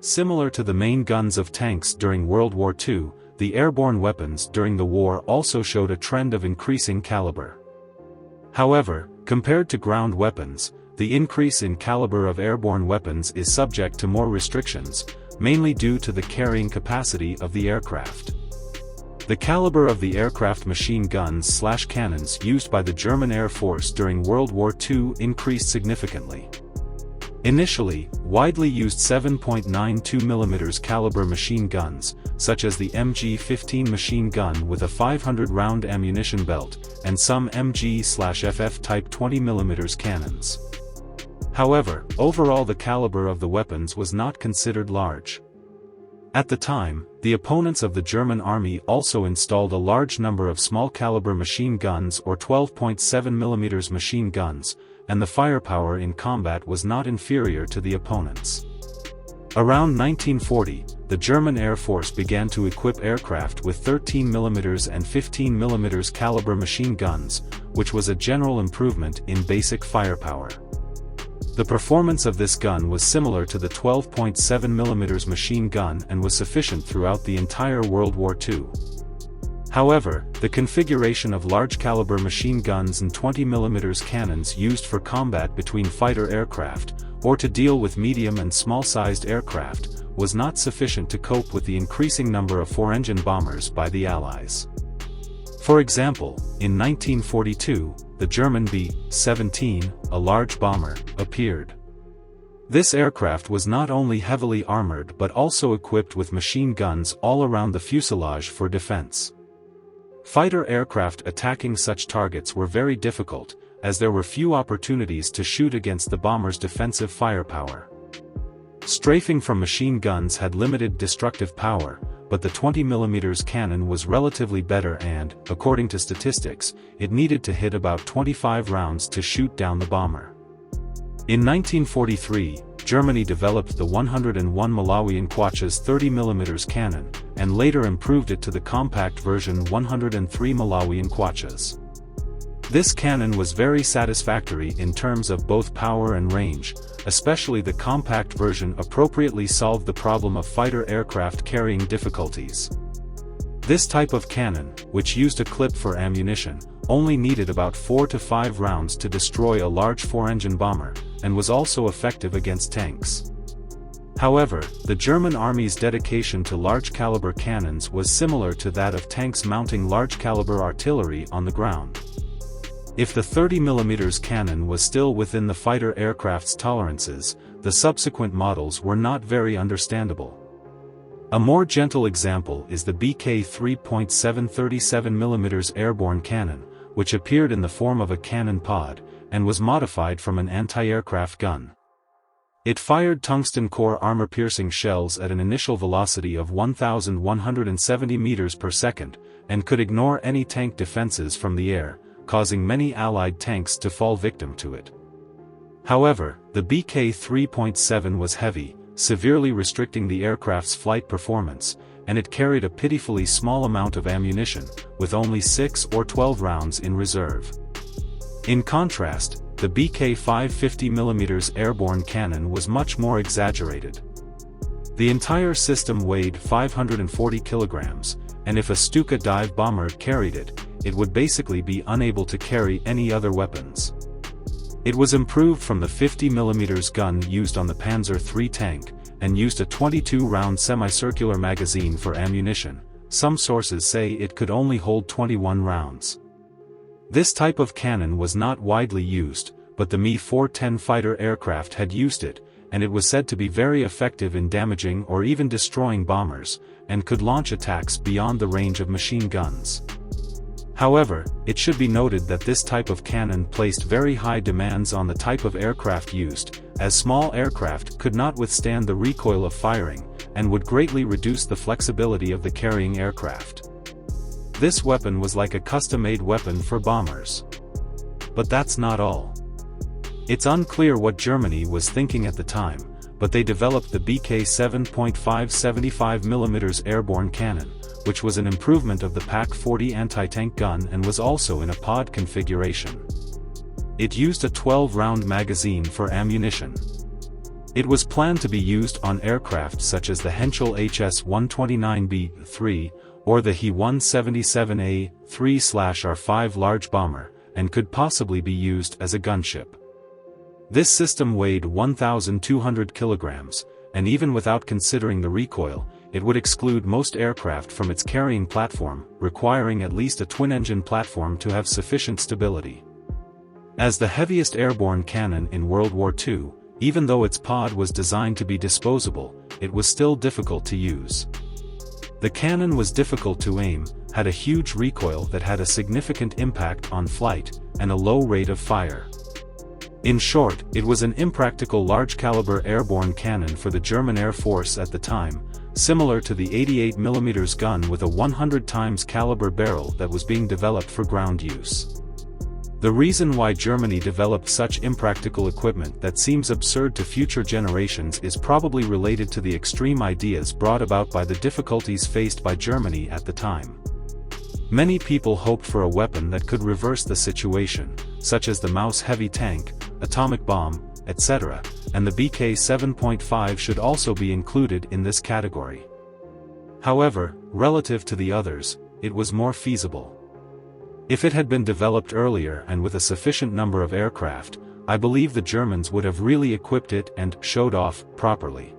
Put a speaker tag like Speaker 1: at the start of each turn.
Speaker 1: Similar to the main guns of tanks during World War II, the airborne weapons during the war also showed a trend of increasing caliber. However, compared to ground weapons, the increase in caliber of airborne weapons is subject to more restrictions, mainly due to the carrying capacity of the aircraft. The caliber of the aircraft machine guns/cannons used by the German Air Force during World War II increased significantly. Initially, widely used 7.92 mm caliber machine guns, such as the MG15 machine gun with a 500-round ammunition belt, and some MG/FF type 20 mm cannons. However, overall the caliber of the weapons was not considered large. At the time, the opponents of the German army also installed a large number of small-caliber machine guns or 12.7 mm machine guns, and the firepower in combat was not inferior to the opponents. Around 1940, the German Air Force began to equip aircraft with 13 mm and 15 mm caliber machine guns, which was a general improvement in basic firepower. The performance of this gun was similar to the 12.7 mm machine gun and was sufficient throughout the entire World War II. However, the configuration of large-caliber machine guns and 20 mm cannons used for combat between fighter aircraft, or to deal with medium and small-sized aircraft, was not sufficient to cope with the increasing number of four-engine bombers by the Allies. For example, in 1942, the German BK7.5, a large bomber, appeared. This aircraft was not only heavily armored but also equipped with machine guns all around the fuselage for defense. Fighter aircraft attacking such targets were very difficult, as there were few opportunities to shoot against the bomber's defensive firepower. Strafing from machine guns had limited destructive power, but the 20 mm cannon was relatively better and, according to statistics, it needed to hit about 25 rounds to shoot down the bomber. In 1943, Germany developed the 101 Malawian Quachas 30 mm cannon, and later improved it to the compact version 103 Malawian Quachas. This cannon was very satisfactory in terms of both power and range, especially the compact version appropriately solved the problem of fighter aircraft carrying difficulties. This type of cannon, which used a clip for ammunition, only needed about 4 to 5 rounds to destroy a large four-engine bomber, and was also effective against tanks. However, the German Army's dedication to large-caliber cannons was similar to that of tanks mounting large-caliber artillery on the ground. If the 30 mm cannon was still within the fighter aircraft's tolerances, the subsequent models were not very understandable. A more gentle example is the BK3.7 37 mm airborne cannon, which appeared in the form of a cannon pod, and was modified from an anti-aircraft gun. It fired tungsten core armor-piercing shells at an initial velocity of 1,170 meters per second, and could ignore any tank defenses from the air, causing many Allied tanks to fall victim to it. However, the BK3.7 was heavy, severely restricting the aircraft's flight performance, and it carried a pitifully small amount of ammunition, with only 6 or 12 rounds in reserve. In contrast, the BK5 50 mm airborne cannon was much more exaggerated. The entire system weighed 540 kilograms, and if a Stuka dive bomber carried it, it would basically be unable to carry any other weapons. It was improved from the 50 mm gun used on the Panzer III tank, and used a 22-round semicircular magazine for ammunition. Some sources say it could only hold 21 rounds. This type of cannon was not widely used, but the Me-410 fighter aircraft had used it, and it was said to be very effective in damaging or even destroying bombers, and could launch attacks beyond the range of machine guns. However, it should be noted that this type of cannon placed very high demands on the type of aircraft used, as small aircraft could not withstand the recoil of firing, and would greatly reduce the flexibility of the carrying aircraft. This weapon was like a custom-made weapon for bombers. But that's not all. It's unclear what Germany was thinking at the time, but they developed the BK7.5 75 mm airborne cannon, which was an improvement of the PaK-40 anti-tank gun and was also in a pod configuration. It used a 12-round magazine for ammunition. It was planned to be used on aircraft such as the Henschel HS-129B-3, or the He-177A-3/R-5 large bomber, and could possibly be used as a gunship. This system weighed 1,200 kilograms, and even without considering the recoil, it would exclude most aircraft from its carrying platform, requiring at least a twin-engine platform to have sufficient stability. As the heaviest airborne cannon in World War II, even though its pod was designed to be disposable, it was still difficult to use. The cannon was difficult to aim, had a huge recoil that had a significant impact on flight, and a low rate of fire. In short, it was an impractical large-caliber airborne cannon for the German Air Force at the time, similar to the 88mm gun with a 100 times caliber barrel that was being developed for ground use. The reason why Germany developed such impractical equipment that seems absurd to future generations is probably related to the extreme ideas brought about by the difficulties faced by Germany at the time. Many people hoped for a weapon that could reverse the situation, such as the Maus heavy tank, atomic bomb, etc., and the BK7.5 should also be included in this category. However, relative to the others, it was more feasible. If it had been developed earlier and with a sufficient number of aircraft, I believe the Germans would have really equipped it and showed off properly.